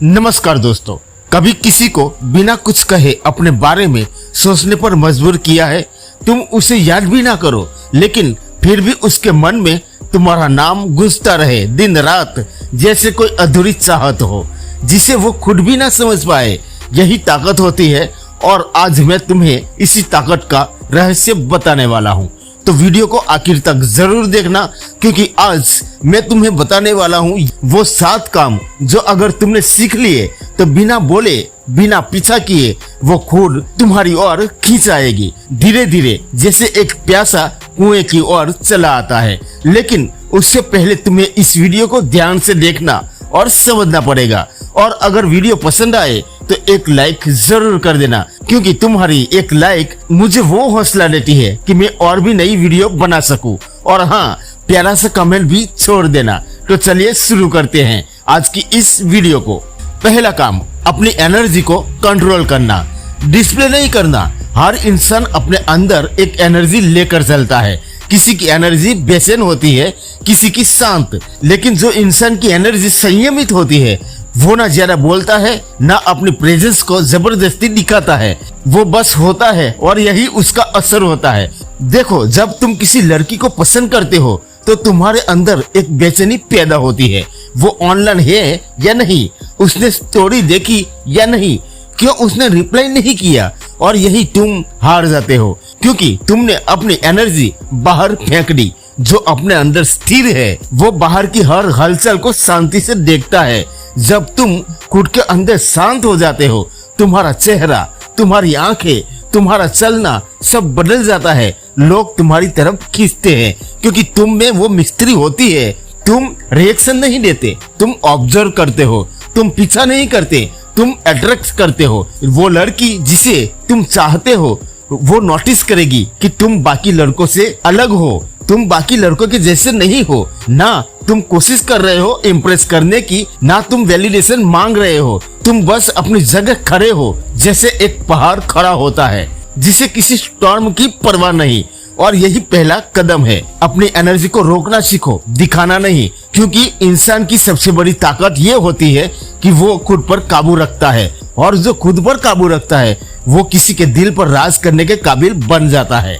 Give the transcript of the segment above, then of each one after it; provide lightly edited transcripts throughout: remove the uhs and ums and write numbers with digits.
नमस्कार दोस्तों, कभी किसी को बिना कुछ कहे अपने बारे में सोचने पर मजबूर किया है? तुम उसे याद भी ना करो लेकिन फिर भी उसके मन में तुम्हारा नाम गूंजता रहे दिन रात, जैसे कोई अधूरी चाहत हो जिसे वो खुद भी ना समझ पाए। यही ताकत होती है और आज मैं तुम्हें इसी ताकत का रहस्य बताने वाला हूँ। तो वीडियो को आखिर तक जरूर देखना, क्योंकि आज मैं तुम्हें बताने वाला हूँ वो 7 काम जो अगर तुमने सीख लिए तो बिना बोले बिना पीछा किए वो खुद तुम्हारी ओर खींच आएगी, धीरे धीरे जैसे एक प्यासा कुएं की ओर चला आता है। लेकिन उससे पहले तुम्हें इस वीडियो को ध्यान से देखना और समझना पड़ेगा। और अगर वीडियो पसंद आए तो एक लाइक जरूर कर देना, क्योंकि तुम्हारी एक लाइक मुझे वो हौसला देती है कि मैं और भी नई वीडियो बना सकूं। और हाँ, प्यारा सा कमेंट भी छोड़ देना। तो चलिए शुरू करते हैं आज की इस वीडियो को। पहला काम, अपनी एनर्जी को कंट्रोल करना, डिस्प्ले नहीं करना। हर इंसान अपने अंदर एक एनर्जी लेकर चलता है। किसी की एनर्जी बेचैन होती है, किसी की शांत। लेकिन जो इंसान की एनर्जी संयमित होती है वो ना ज्यादा बोलता है ना अपनी प्रेजेंस को जबरदस्ती दिखाता है, वो बस होता है और यही उसका असर होता है। देखो, जब तुम किसी लड़की को पसंद करते हो तो तुम्हारे अंदर एक बेचैनी पैदा होती है। वो ऑनलाइन है या नहीं, उसने स्टोरी देखी या नहीं, क्यों उसने रिप्लाई नहीं किया, और यही तुम हार जाते हो क्योंकि तुमने अपनी एनर्जी बाहर फेंक दी। जो अपने अंदर स्थिर है वो बाहर की हर हलचल को शांति से देखता है। जब तुम खुद के अंदर शांत हो जाते हो, तुम्हारा चेहरा, तुम्हारी आंखें, तुम्हारा चलना सब बदल जाता है। लोग तुम्हारी तरफ खींचते हैं क्योंकि तुम में वो मिस्ट्री होती है। तुम रिएक्शन नहीं देते, तुम ऑब्जर्व करते हो, तुम पीछा नहीं करते, तुम अट्रैक्ट करते हो। वो लड़की जिसे तुम चाहते हो वो नोटिस करेगी कि तुम बाकी लड़कों से अलग हो, तुम बाकी लड़कों के जैसे नहीं हो। ना तुम कोशिश कर रहे हो इम्प्रेस करने की, ना तुम वैलिडेशन मांग रहे हो, तुम बस अपनी जगह खड़े हो जैसे एक पहाड़ खड़ा होता है जिसे किसी स्टॉर्म की परवाह नहीं। और यही पहला कदम है, अपनी एनर्जी को रोकना सीखो, दिखाना नहीं। क्योंकि इंसान की सबसे बड़ी ताकत ये होती है कि वो खुद पर काबू रखता है, और जो खुद पर काबू रखता है वो किसी के दिल पर राज करने के काबिल बन जाता है।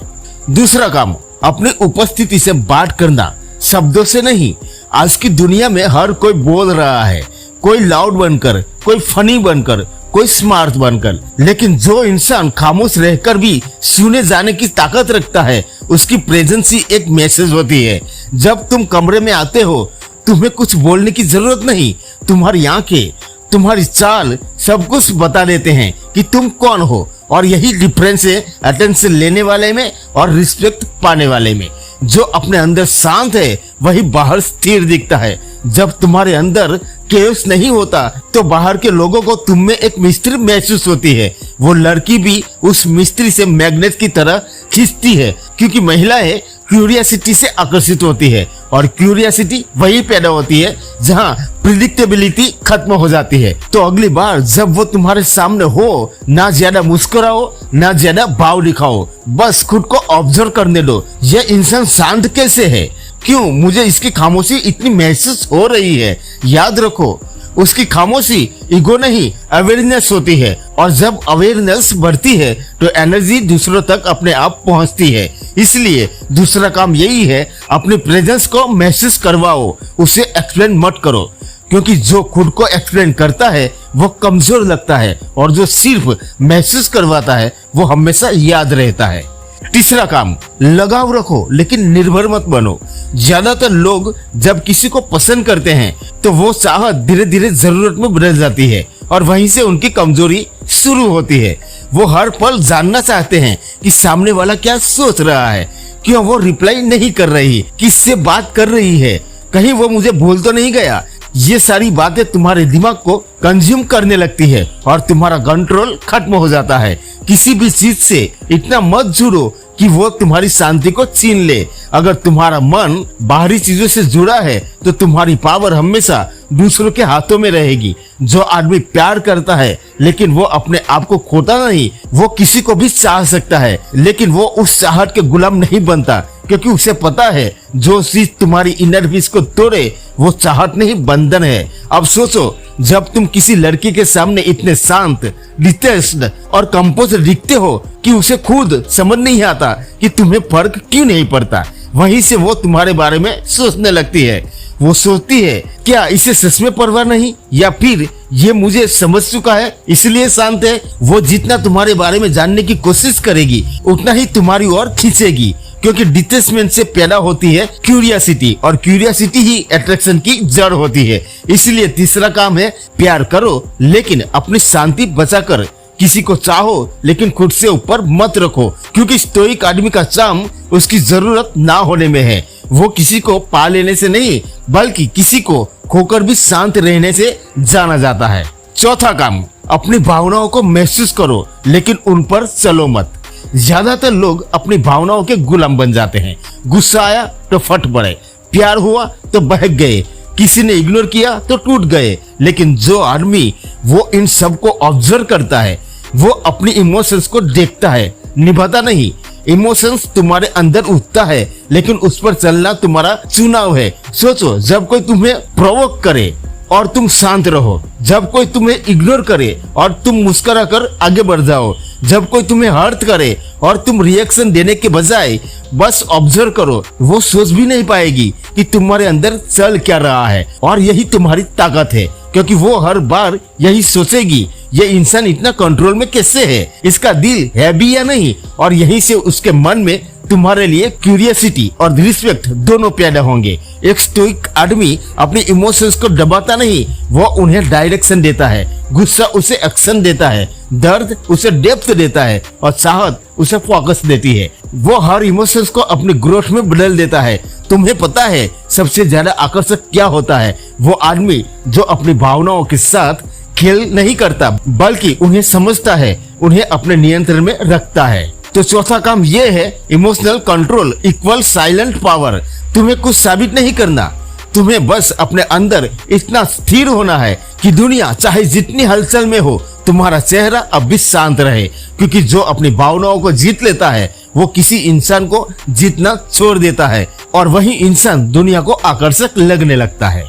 दूसरा काम, अपनी उपस्थिति से बात करना, शब्दों से नहीं। आज की दुनिया में हर कोई बोल रहा है, कोई लाउड बनकर, कोई फनी बनकर, कोई स्मार्ट बनकर। लेकिन जो इंसान खामोश रहकर भी सुने जाने की ताकत रखता है उसकी प्रेजेंस ही एक मैसेज होती है। जब तुम कमरे में आते हो तुम्हें कुछ बोलने की जरूरत नहीं, तुम्हारी आंखें, तुम्हारी चाल सब कुछ बता देते हैं कि तुम कौन हो। और यही डिफरेंस है अटेंशन लेने वाले में और रिस्पेक्ट पाने वाले में। जो अपने अंदर शांत है वही बाहर स्थिर दिखता है। जब तुम्हारे अंदर केओस नहीं होता तो बाहर के लोगों को तुम में एक मिस्ट्री महसूस होती है। वो लड़की भी उस मिस्ट्री से मैग्नेट की तरह खींचती है, क्योंकि महिलाएं क्यूरियोसिटी से आकर्षित होती है, और क्यूरियोसिटी वही पैदा होती है जहां प्रिडिक्टेबिलिटी खत्म हो जाती है। तो अगली बार जब वो तुम्हारे सामने हो, ना ज्यादा मुस्कुराओ ना ज्यादा भाव दिखाओ, बस खुद को ऑब्जर्व करने दो। ये इंसान शांत कैसे है, क्यों मुझे इसकी खामोशी इतनी महसूस हो रही है। याद रखो, उसकी खामोशी ईगो नहीं अवेयरनेस होती है, और जब अवेयरनेस बढ़ती है तो एनर्जी दूसरों तक अपने आप पहुंचती है। इसलिए दूसरा काम यही है, अपनी प्रेजेंस को महसूस करवाओ, उसे एक्सप्लेन मत करो। क्योंकि जो खुद को एक्सप्लेन करता है वो कमजोर लगता है, और जो सिर्फ महसूस करवाता है वो हमेशा याद रहता है। तीसरा काम, लगाव रखो लेकिन निर्भर मत बनो। ज्यादातर लोग जब किसी को पसंद करते हैं तो वो चाहत धीरे धीरे जरूरत में बदल जाती है, और वहीं से उनकी कमजोरी शुरू होती है। वो हर पल जानना चाहते हैं कि सामने वाला क्या सोच रहा है, क्यों वो रिप्लाई नहीं कर रही, किससे बात कर रही है, कहीं वो मुझे भूल तो नहीं गया। ये सारी बातें तुम्हारे दिमाग को कंज्यूम करने लगती है और तुम्हारा कंट्रोल खत्म हो जाता है। किसी भी चीज से इतना मत जुड़ो कि वो तुम्हारी शांति को छीन ले। अगर तुम्हारा मन बाहरी चीजों से जुड़ा है तो तुम्हारी पावर हमेशा दूसरों के हाथों में रहेगी। जो आदमी प्यार करता है लेकिन वो अपने आप को खोता नहीं, वो किसी को भी चाह सकता है, लेकिन वो उस चाहत के गुलाम नहीं बनता, क्योंकि उसे पता है जो चीज तुम्हारी इनर पीस को तोड़े वो चाहत नहीं बंधन है। अब सोचो, जब तुम किसी लड़की के सामने इतने शांत, डिटेच्ड और कंपोज दिखते हो कि उसे खुद समझ नहीं आता कि तुम्हें फर्क क्यों नहीं पड़ता, वहीं से वो तुम्हारे बारे में सोचने लगती है। वो सोचती है क्या इसे सच में परवाह नहीं, या फिर ये मुझे समझ चुका है इसलिए शांत है। वो जितना तुम्हारे बारे में जानने की कोशिश करेगी उतना ही तुम्हारी ओर खींचेगी, क्योंकि डिटेचमेंट से पैदा होती है क्यूरियोसिटी, और क्यूरियोसिटी ही अट्रैक्शन की जड़ होती है। इसलिए तीसरा काम है प्यार करो लेकिन अपनी शांति बचाकर। किसी को चाहो लेकिन खुद से ऊपर मत रखो, क्योंकि स्टोइक आदमी का चार्म उसकी जरूरत ना होने में है। वो किसी को पा लेने से नहीं बल्कि किसी को खोकर भी शांत रहने से जाना जाता है। चौथा काम, अपनी भावनाओं को महसूस करो लेकिन उन पर चलो मत। ज्यादातर लोग अपनी भावनाओं के गुलाम बन जाते हैं। गुस्सा आया तो फट पड़े, प्यार हुआ तो बहक गए, किसी ने इग्नोर किया तो टूट गए। लेकिन जो आदमी वो इन सब को ऑब्जर्व करता है, वो अपनी इमोशंस को देखता है, निभाता नहीं। इमोशंस तुम्हारे अंदर उठता है लेकिन उस पर चलना तुम्हारा चुनाव है। सोचो, जब कोई तुम्हें प्रोवोक करे और तुम शांत रहो, जब कोई तुम्हें इग्नोर करे और तुम मुस्कुरा कर आगे बढ़ जाओ, जब कोई तुम्हें हर्ट करे और तुम रिएक्शन देने के बजाय बस ऑब्जर्व करो, वो सोच भी नहीं पाएगी कि तुम्हारे अंदर चल क्या रहा है। और यही तुम्हारी ताकत है, क्योंकि वो हर बार यही सोचेगी ये इंसान इतना कंट्रोल में कैसे है, इसका दिल है भी या नहीं। और यहीं से उसके मन में तुम्हारे लिए क्यूरियोसिटी और रिस्पेक्ट दोनों पैदा होंगे। एक स्टोइक आदमी अपनी इमोशंस को दबाता नहीं, वो उन्हें डायरेक्शन देता है। गुस्सा उसे एक्शन देता है, दर्द उसे डेप्थ देता है और चाहत उसे फोकस देती है। वो हर इमोशंस को अपनी ग्रोथ में बदल देता है। तुम्हें पता है सबसे ज्यादा आकर्षक क्या होता है? वो आदमी जो अपनी भावनाओं के साथ खेल नहीं करता बल्कि उन्हें समझता है, उन्हें अपने नियंत्रण में रखता है। तो चौथा काम ये है, emotional control equal silent power. तुम्हें कुछ साबित नहीं करना, तुम्हें बस अपने अंदर इतना स्थिर होना है कि दुनिया चाहे जितनी हलचल में हो, तुम्हारा चेहरा अब भी शांत रहे। क्योंकि जो अपनी भावनाओं को जीत लेता है वो किसी इंसान को जीतना छोड़ देता है, और वही इंसान दुनिया को आकर्षक लगने लगता है।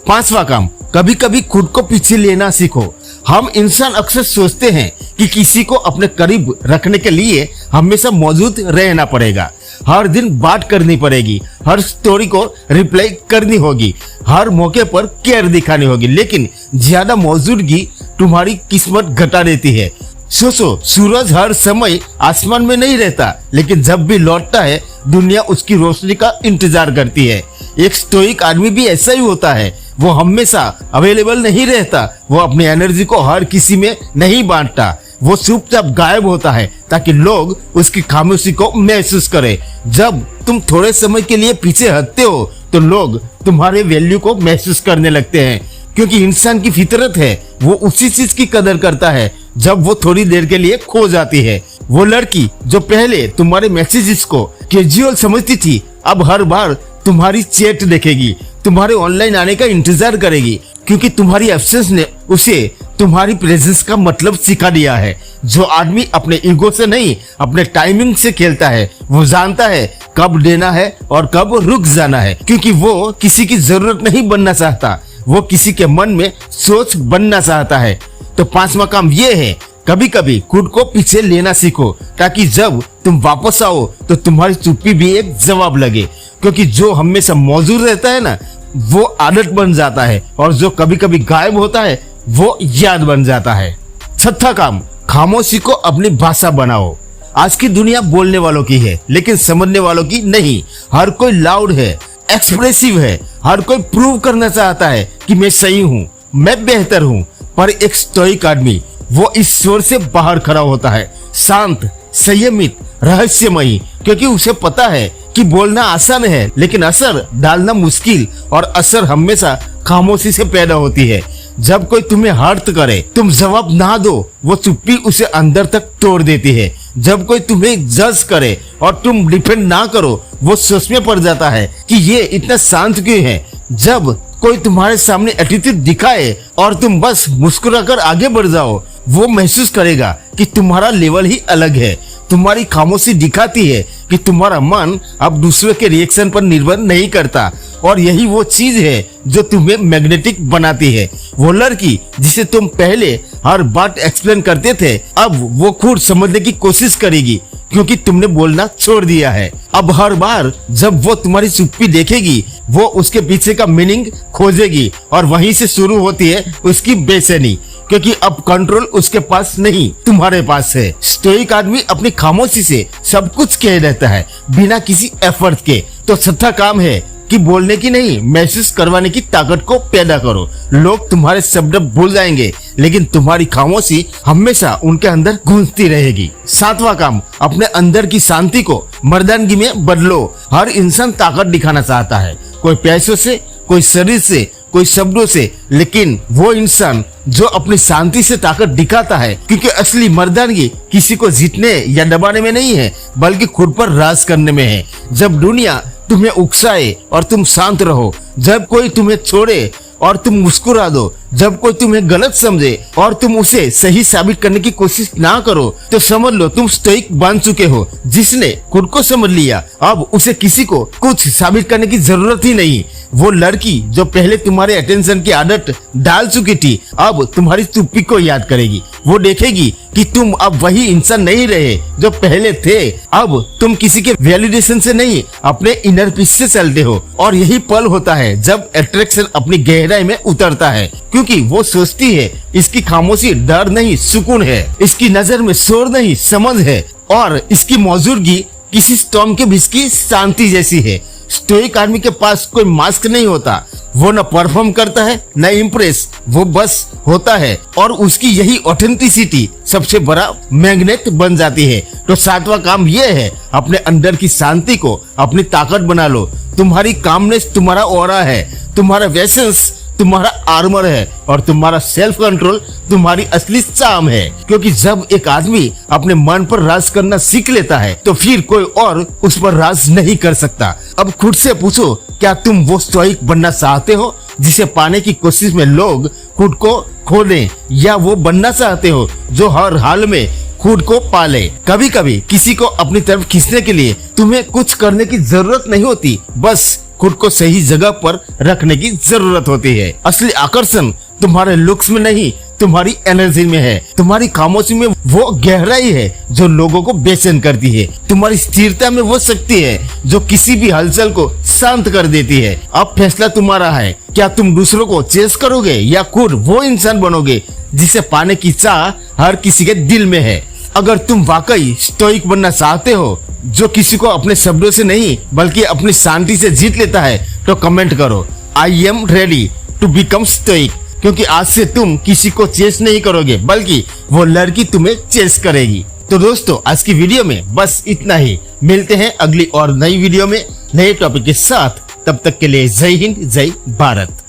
पांचवा काम, कभी कभी खुद को पीछे लेना सीखो। हम इंसान अक्सर सोचते हैं कि किसी को अपने करीब रखने के लिए हमेशा मौजूद रहना पड़ेगा, हर दिन बात करनी पड़ेगी, हर स्टोरी को रिप्लाई करनी होगी, हर मौके पर केयर दिखानी होगी। लेकिन ज्यादा मौजूदगी तुम्हारी किस्मत घटा देती है। सोचो, सूरज हर समय आसमान में नहीं रहता, लेकिन जब भी लौटता है दुनिया उसकी रोशनी का इंतजार करती है। एक स्टोइक आदमी भी ऐसा ही होता है, वो हमेशा अवेलेबल नहीं रहता, वो अपनी एनर्जी को हर किसी में नहीं बांटता, वो चुपचाप गायब होता है ताकि लोग उसकी खामोशी को महसूस करें। जब तुम थोड़े समय के लिए पीछे हटते हो तो लोग तुम्हारे वैल्यू को महसूस करने लगते हैं, क्योंकि इंसान की फितरत है, वो उसी चीज की कदर करता है जब वो थोड़ी देर के लिए खो जाती है। वो लड़की जो पहले तुम्हारे मैसेजेस को कैजुअल समझती थी, अब हर बार तुम्हारी चैट देखेगी, तुम्हारे ऑनलाइन आने का इंतजार करेगी, क्योंकि तुम्हारी एब्सेंस ने उसे तुम्हारी प्रेजेंस का मतलब सिखा दिया है। जो आदमी अपने ईगो से नहीं अपने टाइमिंग से खेलता है, वो जानता है कब देना है और कब रुक जाना है, क्योंकि वो किसी की जरूरत नहीं बनना चाहता, वो किसी के मन में सोच बनना चाहता है। तो पांचवा काम ये है, कभी कभी खुद को पीछे लेना सीखो, ताकि जब तुम वापस आओ तो तुम्हारी चुप्पी भी एक जवाब लगे। क्योंकि जो हमेशा मौजूद रहता है ना, वो आदत बन जाता है, और जो कभी कभी गायब होता है वो याद बन जाता है। छठा काम, खामोशी को अपनी भाषा बनाओ। आज की दुनिया बोलने वालों की है लेकिन समझने वालों की नहीं। हर कोई लाउड है, एक्सप्रेसिव है, हर कोई प्रूव करना चाहता है कि मैं सही हूँ, मैं बेहतर हूँ। पर एक स्टोइक आदमी वो इस शोर से बाहर खड़ा होता है, शांत, संयमित, रहस्यमयी, क्योंकि उसे पता है कि बोलना आसान है लेकिन असर डालना मुश्किल, और असर हमेशा खामोशी से पैदा होती है। जब कोई तुम्हें हर्ट करे, तुम जवाब ना दो, वो चुप्पी उसे अंदर तक तोड़ देती है। जब कोई तुम्हें जज करे और तुम डिफेंड ना करो, वो सोच में पड़ जाता है कि ये इतना शांत क्यों है। जब कोई तुम्हारे सामने एटीट्यूड दिखाए और तुम बस मुस्कुराकर आगे बढ़ जाओ, वो महसूस करेगा कि तुम्हारा लेवल ही अलग है। तुम्हारी खामोशी दिखाती है कि तुम्हारा मन अब दूसरे के रिएक्शन पर निर्भर नहीं करता, और यही वो चीज है जो तुम्हें मैग्नेटिक बनाती है। वो लड़की जिसे तुम पहले हर बात एक्सप्लेन करते थे, अब वो खुद समझने की कोशिश करेगी क्योंकि तुमने बोलना छोड़ दिया है। अब हर बार जब वो तुम्हारी चुप्पी देखेगी, वो उसके पीछे का मीनिंग खोजेगी, और वहीं से शुरू होती है उसकी बेचैनी, क्योंकि अब कंट्रोल उसके पास नहीं, तुम्हारे पास है। स्टोइक आदमी अपनी खामोशी से सब कुछ कह देता है बिना किसी एफर्ट के। तो छठा काम है कि बोलने की नहीं, महसूस करवाने की ताकत को पैदा करो। लोग तुम्हारे शब्द भूल जाएंगे, लेकिन तुम्हारी खामोशी हमेशा उनके अंदर गूंजती रहेगी। सातवां काम, अपने अंदर की शांति को मर्दानगी में बदलो। हर इंसान ताकत दिखाना चाहता है, कोई पैसों से, कोई शरीर से, कोई शब्दों से, लेकिन वो इंसान जो अपनी शांति से ताकत दिखाता है, क्योंकि असली मर्दानगी किसी को जीतने या दबाने में नहीं है, बल्कि खुद पर राज करने में है। जब दुनिया तुम्हें उकसाए और तुम शांत रहो, जब कोई तुम्हें छोड़े और तुम मुस्कुरा दो, जब कोई तुम्हें गलत समझे और तुम उसे सही साबित करने की कोशिश ना करो, तो समझ लो तुम स्टोइक बन चुके हो। जिसने खुद को समझ लिया, अब उसे किसी को कुछ साबित करने की जरूरत ही नहीं। वो लड़की जो पहले तुम्हारे अटेंशन की आदत डाल चुकी थी, अब तुम्हारी चुप्पी को याद करेगी। वो देखेगी कि तुम अब वही इंसान नहीं रहे जो पहले थे। अब तुम किसी के वैलिडेशन से नहीं, अपने इनर पीस से चलते हो। और यही पल होता है जब अट्रैक्शन अपनी गहराई में उतरता है, क्योंकि वो सोचती है इसकी खामोशी डर नहीं, सुकून है। इसकी नजर में शोर नहीं, समझ है। और इसकी मौजूदगी किसी स्टॉर्म के बीच की शांति जैसी है। स्टोइक आदमी के पास कोई मास्क नहीं होता, वो न परफॉर्म करता है न इम्प्रेस, वो बस होता है, और उसकी यही ऑथेंटिसिटी सबसे बड़ा मैग्नेट बन जाती है। तो सातवां काम ये है, अपने अंदर की शांति को अपनी ताकत बना लो। तुम्हारी कामनेस तुम्हारा ऑरा है, तुम्हारा वेसेंस तुम्हारा आर्मर है, और तुम्हारा सेल्फ कंट्रोल तुम्हारी असली चाम है। क्योंकि जब एक आदमी अपने मन पर राज करना सीख लेता है, तो फिर कोई और उस पर राज नहीं कर सकता। अब खुद से पूछो, क्या तुम वो स्टोइक बनना चाहते हो जिसे पाने की कोशिश में लोग खुद को खो दें, या वो बनना चाहते हो जो हर हाल में खुद को पाले? कभी कभी किसी को अपनी तरफ खींचने के लिए तुम्हें कुछ करने की जरूरत नहीं होती, बस खुद को सही जगह पर रखने की जरूरत होती है। असली आकर्षण तुम्हारे लुक्स में नहीं, तुम्हारी एनर्जी में है। तुम्हारी खामोशी में वो गहराई है जो लोगों को बेचैन करती है। तुम्हारी स्थिरता में वो शक्ति है जो किसी भी हलचल को शांत कर देती है। अब फैसला तुम्हारा है, क्या तुम दूसरों को चेस करोगे या खुद वो इंसान बनोगे जिसे पाने की चाह हर किसी के दिल में है? अगर तुम वाकई स्टोइक बनना चाहते हो जो किसी को अपने शब्दों से नहीं बल्कि अपनी शांति से जीत लेता है, तो कमेंट करो, I am ready to become stoic. क्योंकि आज से तुम किसी को चेस नहीं करोगे, बल्कि वो लड़की तुम्हें चेस करेगी। तो दोस्तों, आज की वीडियो में बस इतना ही। मिलते हैं अगली और नई वीडियो में नए टॉपिक के साथ। तब तक के लिए जय हिंद, जय भारत।